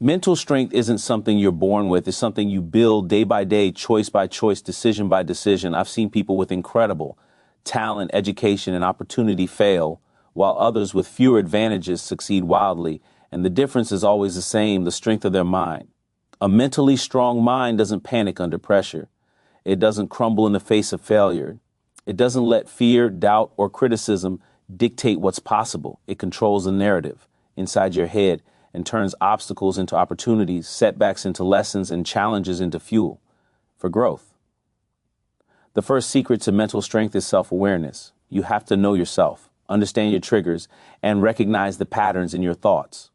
Mental strength isn't something you're born with. It's something you build day by day, choice by choice, decision by decision. I've seen people with incredible talent, education, and opportunity fail, while others with fewer advantages succeed wildly. And the difference is always the same, the strength of their mind. A mentally strong mind doesn't panic under pressure. It doesn't crumble in the face of failure. It doesn't let fear, doubt, or criticism dictate what's possible. It controls the narrative inside your head and turns obstacles into opportunities, setbacks into lessons, and challenges into fuel for growth. The first secret to mental strength is self-awareness. You have to know yourself, understand your triggers, and recognize the patterns in your thoughts.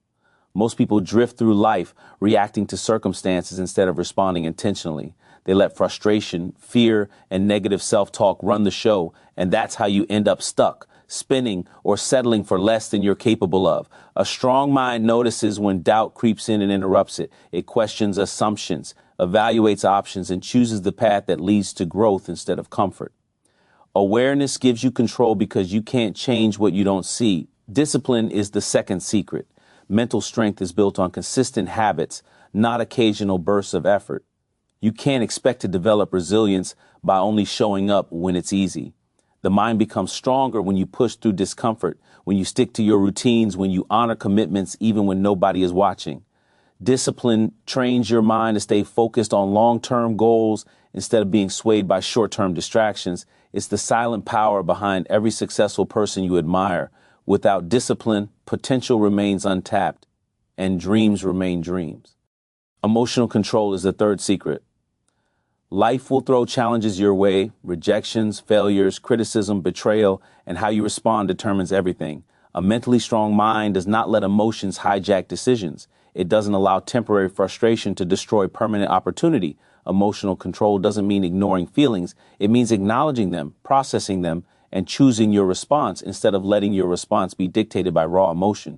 Most people drift through life reacting to circumstances instead of responding intentionally. They let frustration, fear, and negative self-talk run the show, and that's how you end up stuck, spinning, or settling for less than you're capable of. A strong mind notices when doubt creeps in and interrupts it. It questions assumptions, evaluates options, and chooses the path that leads to growth instead of comfort. Awareness gives you control because you can't change what you don't see. Discipline is the second secret. Mental strength is built on consistent habits, not occasional bursts of effort. You can't expect to develop resilience by only showing up when it's easy. The mind becomes stronger when you push through discomfort, when you stick to your routines, when you honor commitments even when nobody is watching. Discipline trains your mind to stay focused on long-term goals instead of being swayed by short-term distractions. It's the silent power behind every successful person you admire. Without discipline, potential remains untapped and dreams remain dreams. Emotional control is the third secret. Life will throw challenges your way. Rejections, failures, criticism, betrayal, and how you respond determines everything. A mentally strong mind does not let emotions hijack decisions. It doesn't allow temporary frustration to destroy permanent opportunity. Emotional control doesn't mean ignoring feelings. It means acknowledging them, processing them, and choosing your response instead of letting your response be dictated by raw emotion.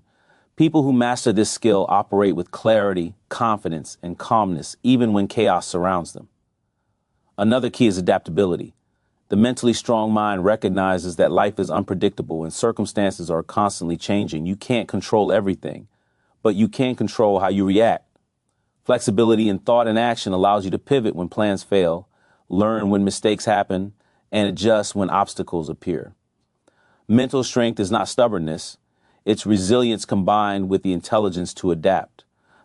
People who master this skill operate with clarity, confidence, and calmness, even when chaos surrounds them. Another key is adaptability. The mentally strong mind recognizes that life is unpredictable and circumstances are constantly changing. You can't control everything, but you can control how you react. Flexibility in thought and action allows you to pivot when plans fail, learn when mistakes happen, and adjust when obstacles appear. Mental strength is not stubbornness. It's resilience combined with the intelligence to adapt.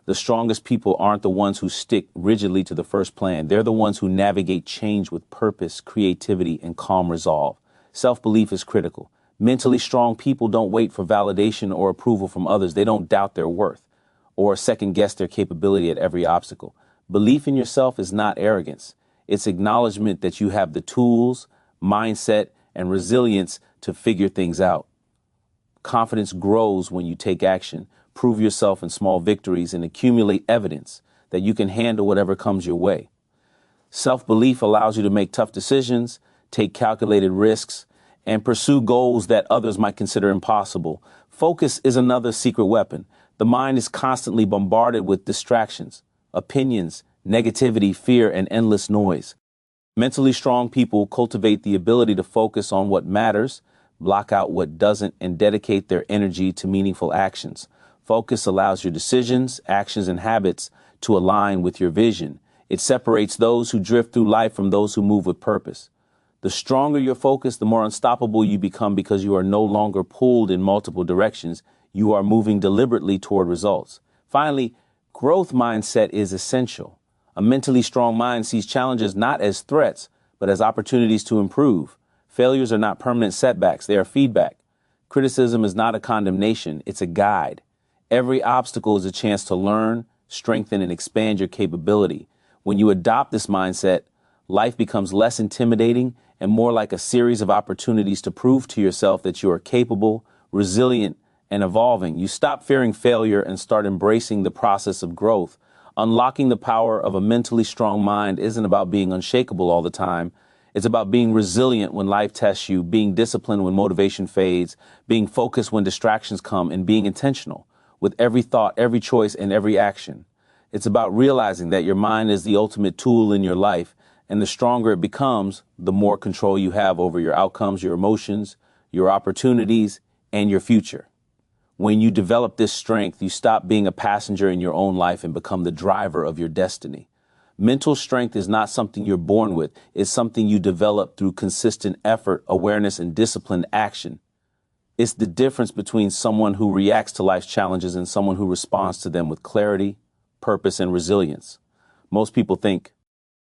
The strongest people aren't the ones who stick rigidly to the first plan. They're the ones who navigate change with purpose, creativity, and calm resolve. Self-belief is critical. Mentally strong people don't wait for validation or approval from others. They don't doubt their worth or second-guess their capability at every obstacle. Belief in yourself is not arrogance. It's acknowledgement that you have the tools, mindset, and resilience to figure things out. Confidence grows when you take action. Prove yourself in small victories and accumulate evidence that you can handle whatever comes your way. Self-belief allows you to make tough decisions, take calculated risks, and pursue goals that others might consider impossible. Focus is another secret weapon. The mind is constantly bombarded with distractions, opinions, negativity, fear, and endless noise. Mentally strong people cultivate the ability to focus on what matters, block out what doesn't, and dedicate their energy to meaningful actions. Focus allows your decisions, actions, and habits to align with your vision. It separates those who drift through life from those who move with purpose. The stronger your focus, the more unstoppable you become because you are no longer pulled in multiple directions. You are moving deliberately toward results. Finally, growth mindset is essential. A mentally strong mind sees challenges not as threats, but as opportunities to improve. Failures are not permanent setbacks. They are feedback. Criticism is not a condemnation. It's a guide. Every obstacle is a chance to learn, strengthen, and expand your capability. When you adopt this mindset, life becomes less intimidating and more like a series of opportunities to prove to yourself that you are capable, resilient, and evolving. You stop fearing failure and start embracing the process of growth. Unlocking the power of a mentally strong mind isn't about being unshakable all the time. It's about being resilient when life tests you, being disciplined when motivation fades, being focused when distractions come, and being intentional with every thought, every choice, and every action. It's about realizing that your mind is the ultimate tool in your life, and the stronger it becomes, the more control you have over your outcomes, your emotions, your opportunities, and your future. When you develop this strength, you stop being a passenger in your own life and become the driver of your destiny. Mental strength is not something you're born with. It's something you develop through consistent effort, awareness, and disciplined action. It's the difference between someone who reacts to life's challenges and someone who responds to them with clarity, purpose, and resilience. Most people think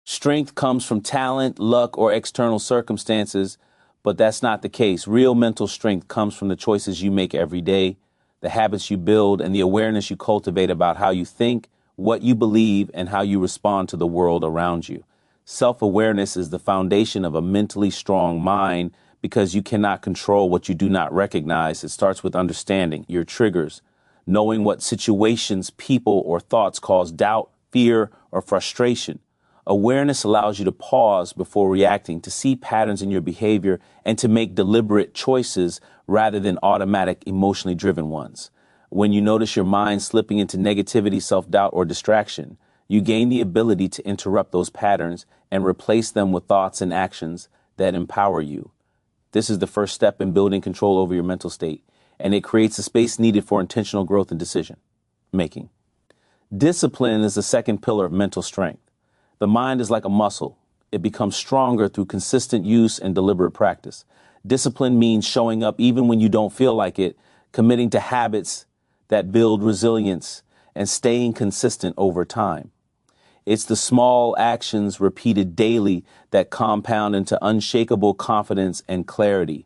strength comes from talent, luck, or external circumstances, but that's not the case. Real mental strength comes from the choices you make every day, the habits you build, and the awareness you cultivate about how you think, what you believe, and how you respond to the world around you. Self-awareness is the foundation of a mentally strong mind because you cannot control what you do not recognize. It starts with understanding your triggers, knowing what situations, people, or thoughts cause doubt, fear, or frustration. Awareness allows you to pause before reacting, to see patterns in your behavior, and to make deliberate choices rather than automatic, emotionally driven ones. When you notice your mind slipping into negativity, self-doubt, or distraction, you gain the ability to interrupt those patterns and replace them with thoughts and actions that empower you. This is the first step in building control over your mental state, and it creates a space needed for intentional growth and decision making. Discipline is the second pillar of mental strength. The mind is like a muscle. It becomes stronger through consistent use and deliberate practice. Discipline means showing up even when you don't feel like it, committing to habits that build resilience, and staying consistent over time. It's the small actions repeated daily that compound into unshakable confidence and clarity.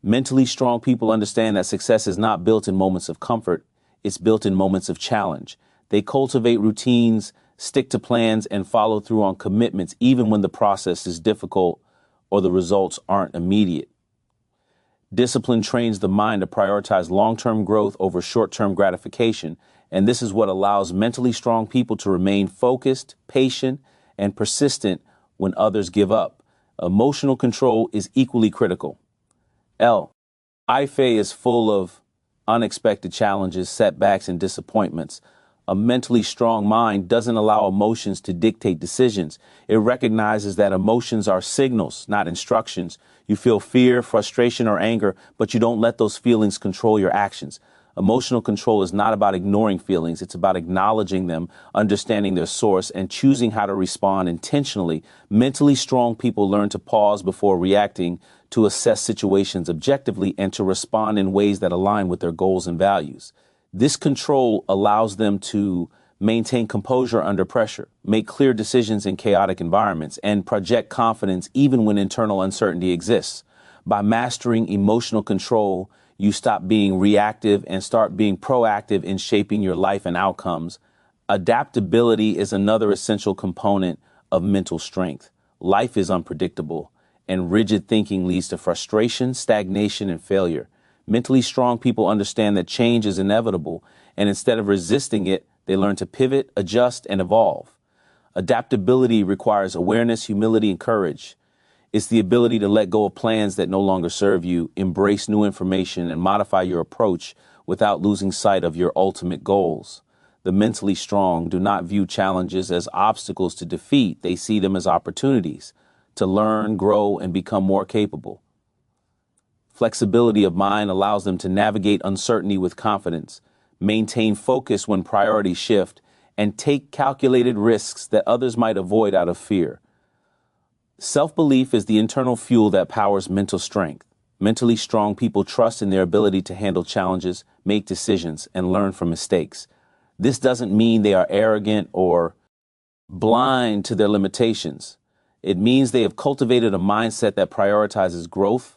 Mentally strong people understand that success is not built in moments of comfort. It's built in moments of challenge. They cultivate routines, stick to plans, and follow through on commitments even when the process is difficult or the results aren't immediate. Discipline trains the mind to prioritize long-term growth over short-term gratification, and this is what allows mentally strong people to remain focused, patient, and persistent when others give up. Emotional control is equally critical. Life is full of unexpected challenges, setbacks, and disappointments. A mentally strong mind doesn't allow emotions to dictate decisions. It recognizes that emotions are signals, not instructions. You feel fear, frustration, or anger, but you don't let those feelings control your actions. Emotional control is not about ignoring feelings. It's about acknowledging them, understanding their source, and choosing how to respond intentionally. Mentally strong people learn to pause before reacting, to assess situations objectively, and to respond in ways that align with their goals and values. This control allows them to maintain composure under pressure, make clear decisions in chaotic environments, and project confidence even when internal uncertainty exists. By mastering emotional control, you stop being reactive and start being proactive in shaping your life and outcomes. Adaptability is another essential component of mental strength. Life is unpredictable, and rigid thinking leads to frustration, stagnation, and failure. Mentally strong people understand that change is inevitable, and instead of resisting it, they learn to pivot, adjust, and evolve. Adaptability requires awareness, humility, and courage. It's the ability to let go of plans that no longer serve you, embrace new information, and modify your approach without losing sight of your ultimate goals. The mentally strong do not view challenges as obstacles to defeat. They see them as opportunities to learn, grow, and become more capable. Flexibility of mind allows them to navigate uncertainty with confidence, maintain focus when priorities shift, and take calculated risks that others might avoid out of fear. Self-belief is the internal fuel that powers mental strength. Mentally strong people trust in their ability to handle challenges, make decisions, and learn from mistakes. This doesn't mean they are arrogant or blind to their limitations. It means they have cultivated a mindset that prioritizes growth,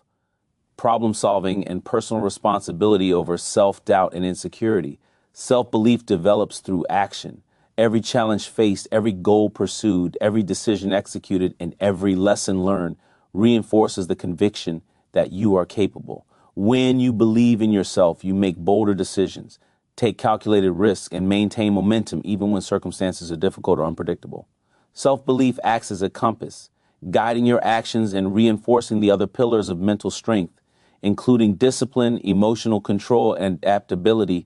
problem solving, and personal responsibility over self-doubt and insecurity. Self-belief develops through action. Every challenge faced, every goal pursued, every decision executed, and every lesson learned reinforces the conviction that you are capable. When you believe in yourself, you make bolder decisions, take calculated risks, and maintain momentum even when circumstances are difficult or unpredictable. Self-belief acts as a compass, guiding your actions and reinforcing the other pillars of mental strength, including discipline, emotional control, and adaptability.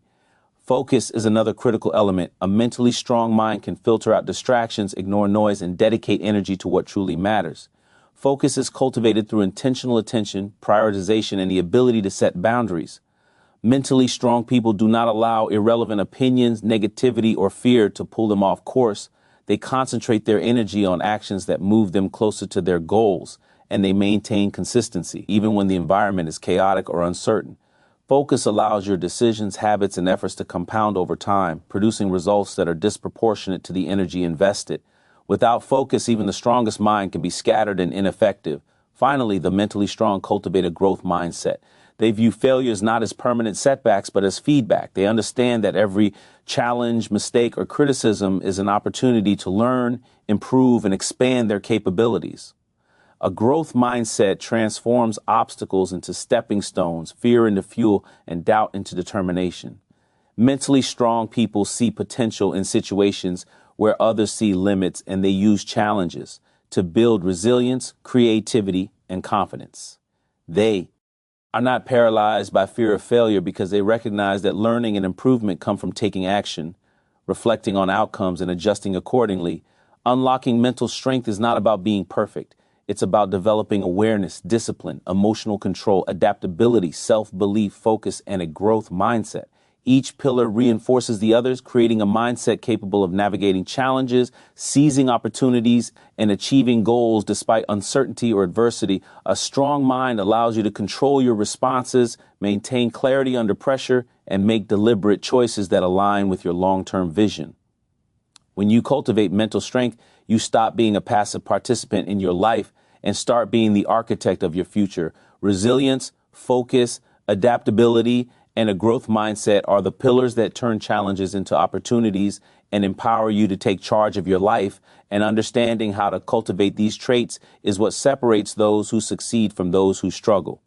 Focus is another critical element. A mentally strong mind can filter out distractions, ignore noise, and dedicate energy to what truly matters. Focus is cultivated through intentional attention, prioritization, and the ability to set boundaries. Mentally strong people do not allow irrelevant opinions, negativity, or fear to pull them off course. They concentrate their energy on actions that move them closer to their goals, and they maintain consistency, even when the environment is chaotic or uncertain. Focus allows your decisions, habits, and efforts to compound over time, producing results that are disproportionate to the energy invested. Without focus, even the strongest mind can be scattered and ineffective. Finally, the mentally strong cultivate a growth mindset. They view failures not as permanent setbacks, but as feedback. They understand that every challenge, mistake, or criticism is an opportunity to learn, improve, and expand their capabilities. A growth mindset transforms obstacles into stepping stones, fear into fuel, and doubt into determination. Mentally strong people see potential in situations where others see limits, and they use challenges to build resilience, creativity, and confidence. They are not paralyzed by fear of failure because they recognize that learning and improvement come from taking action, reflecting on outcomes, and adjusting accordingly. Unlocking mental strength is not about being perfect. It's about developing awareness, discipline, emotional control, adaptability, self-belief, focus, and a growth mindset. Each pillar reinforces the others, creating a mindset capable of navigating challenges, seizing opportunities, and achieving goals despite uncertainty or adversity. A strong mind allows you to control your responses, maintain clarity under pressure, and make deliberate choices that align with your long-term vision. When you cultivate mental strength, you stop being a passive participant in your life and start being the architect of your future. Resilience, focus, adaptability, and a growth mindset are the pillars that turn challenges into opportunities and empower you to take charge of your life. And understanding how to cultivate these traits is what separates those who succeed from those who struggle.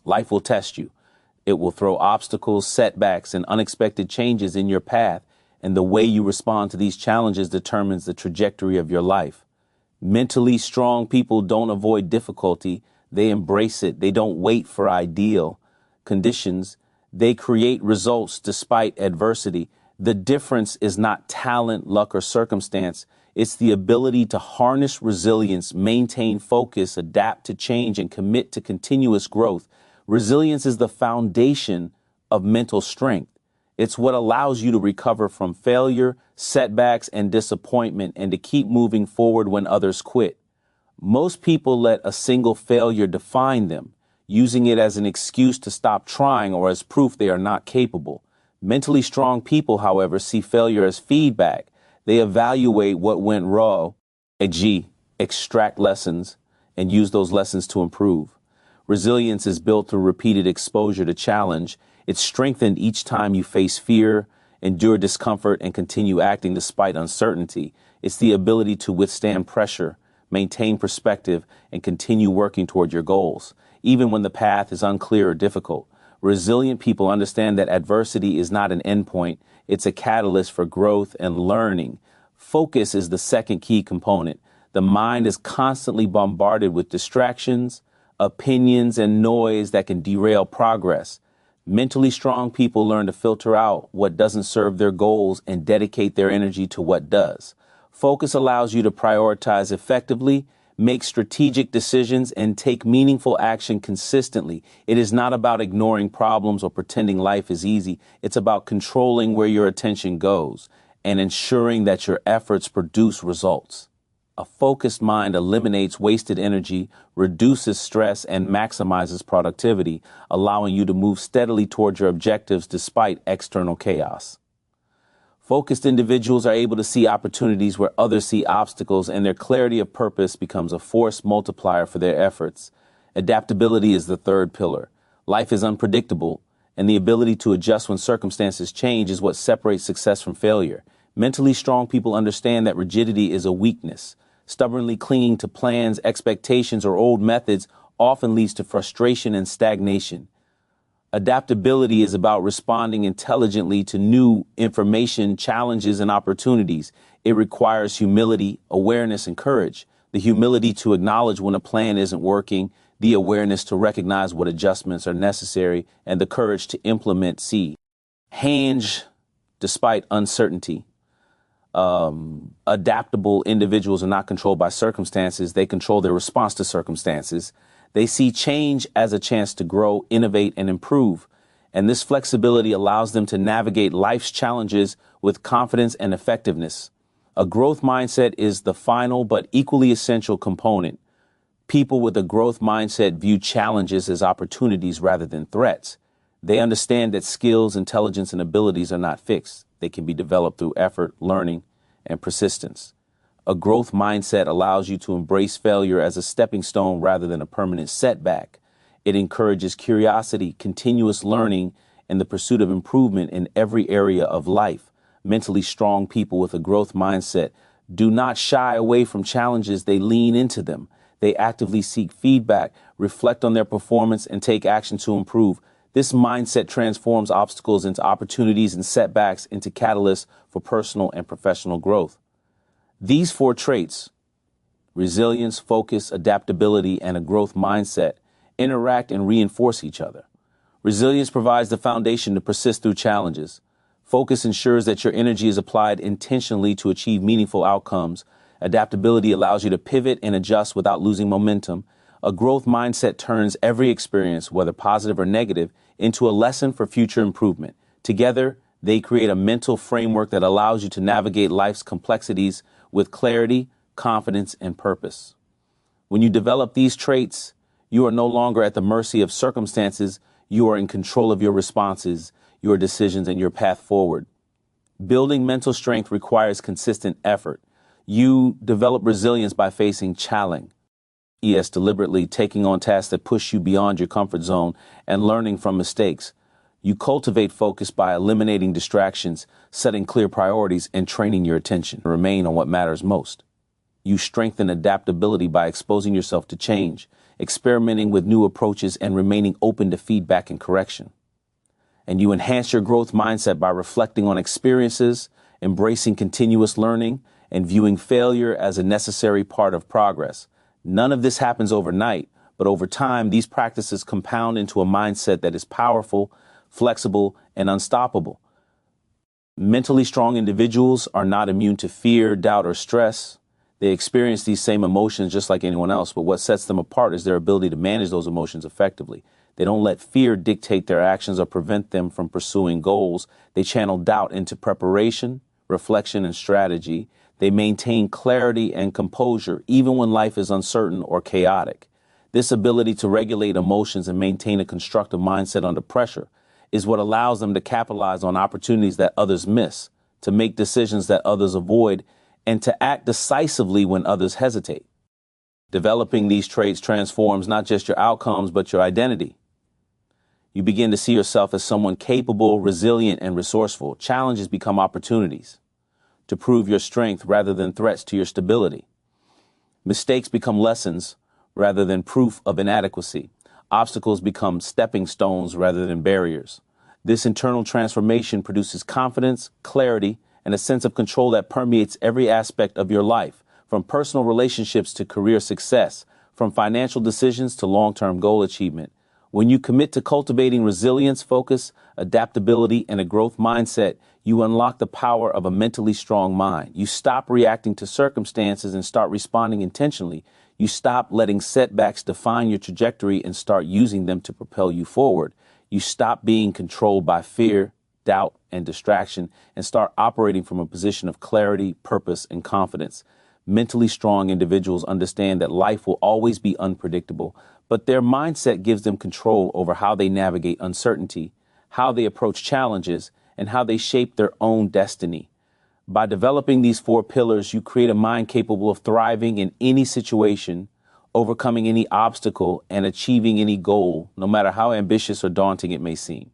Life will test you. It will throw obstacles, setbacks, and unexpected changes in your path. And the way you respond to these challenges determines the trajectory of your life. Mentally strong people don't avoid difficulty. They embrace it. They don't wait for ideal conditions. They create results despite adversity. The difference is not talent, luck, or circumstance. It's the ability to harness resilience, maintain focus, adapt to change, and commit to continuous growth. Resilience is the foundation of mental strength. It's what allows you to recover from failure, setbacks, and disappointment, and to keep moving forward when others quit. Most people let a single failure define them, using it as an excuse to stop trying or as proof they are not capable. Mentally strong people, however, see failure as feedback. They evaluate what went wrong, extract lessons, and use those lessons to improve. Resilience is built through repeated exposure to challenge. It's strengthened each time you face fear, endure discomfort, and continue acting despite uncertainty. It's the ability to withstand pressure, maintain perspective, and continue working toward your goals, even when the path is unclear or difficult. Resilient people understand that adversity is not an endpoint. It's a catalyst for growth and learning. Focus is the second key component. The mind is constantly bombarded with distractions, opinions, and noise that can derail progress. Mentally strong people learn to filter out what doesn't serve their goals and dedicate their energy to what does. Focus allows you to prioritize effectively, make strategic decisions, and take meaningful action consistently. It is not about ignoring problems or pretending life is easy. It's about controlling where your attention goes and ensuring that your efforts produce results. A focused mind eliminates wasted energy, reduces stress, and maximizes productivity, allowing you to move steadily toward your objectives despite external chaos. Focused individuals are able to see opportunities where others see obstacles, and their clarity of purpose becomes a force multiplier for their efforts. Adaptability is the third pillar. Life is unpredictable, and the ability to adjust when circumstances change is what separates success from failure. Mentally strong people understand that rigidity is a weakness. Stubbornly clinging to plans, expectations, or old methods often leads to frustration and stagnation. Adaptability is about responding intelligently to new information, challenges, and opportunities. It requires humility, awareness, and courage. The humility to acknowledge when a plan isn't working, the awareness to recognize what adjustments are necessary, and the courage to implement change despite uncertainty. Adaptable individuals are not controlled by circumstances. They control their response to circumstances. They see change as a chance to grow, innovate, and improve. And this flexibility allows them to navigate life's challenges with confidence and effectiveness. A growth mindset is the final but equally essential component. People with a growth mindset view challenges as opportunities rather than threats. They understand that skills, intelligence, and abilities are not fixed. They can be developed through effort, learning, and persistence. A growth mindset allows you to embrace failure as a stepping stone rather than a permanent setback. It encourages curiosity, continuous learning, and the pursuit of improvement in every area of life. Mentally strong people with a growth mindset do not shy away from challenges, they lean into them. They actively seek feedback, reflect on their performance, and take action to improve. This mindset transforms obstacles into opportunities and setbacks into catalysts for personal and professional growth. These four traits, resilience, focus, adaptability, and a growth mindset, interact and reinforce each other. Resilience provides the foundation to persist through challenges. Focus ensures that your energy is applied intentionally to achieve meaningful outcomes. Adaptability allows you to pivot and adjust without losing momentum. A growth mindset turns every experience, whether positive or negative, into a lesson for future improvement. Together, they create a mental framework that allows you to navigate life's complexities with clarity, confidence, and purpose. When you develop these traits, you are no longer at the mercy of circumstances. You are in control of your responses, your decisions, and your path forward. Building mental strength requires consistent effort. You develop resilience by facing challenge. Deliberately taking on tasks that push you beyond your comfort zone and learning from mistakes. You cultivate focus by eliminating distractions, setting clear priorities, and training your attention to remain on what matters most. You strengthen adaptability by exposing yourself to change, experimenting with new approaches, and remaining open to feedback and correction. And you enhance your growth mindset by reflecting on experiences, embracing continuous learning, and viewing failure as a necessary part of progress. None of this happens overnight, but over time, these practices compound into a mindset that is powerful, flexible, and unstoppable. Mentally strong individuals are not immune to fear, doubt, or stress. They experience these same emotions just like anyone else, but what sets them apart is their ability to manage those emotions effectively. They don't let fear dictate their actions or prevent them from pursuing goals. They channel doubt into preparation, reflection, and strategy. They maintain clarity and composure even when life is uncertain or chaotic. This ability to regulate emotions and maintain a constructive mindset under pressure is what allows them to capitalize on opportunities that others miss, to make decisions that others avoid, and to act decisively when others hesitate. Developing these traits transforms not just your outcomes, but your identity. You begin to see yourself as someone capable, resilient, and resourceful. Challenges become opportunities to prove your strength rather than threats to your stability. Mistakes become lessons rather than proof of inadequacy. Obstacles become stepping stones rather than barriers. This internal transformation produces confidence, clarity, and a sense of control that permeates every aspect of your life, from personal relationships to career success, from financial decisions to long-term goal achievement. When you commit to cultivating resilience, focus, adaptability, and a growth mindset, you unlock the power of a mentally strong mind. You stop reacting to circumstances and start responding intentionally. You stop letting setbacks define your trajectory and start using them to propel you forward. You stop being controlled by fear, doubt, and distraction and start operating from a position of clarity, purpose, and confidence. Mentally strong individuals understand that life will always be unpredictable, but their mindset gives them control over how they navigate uncertainty, how they approach challenges, and how they shape their own destiny. By developing these four pillars, you create a mind capable of thriving in any situation, overcoming any obstacle, and achieving any goal, no matter how ambitious or daunting it may seem.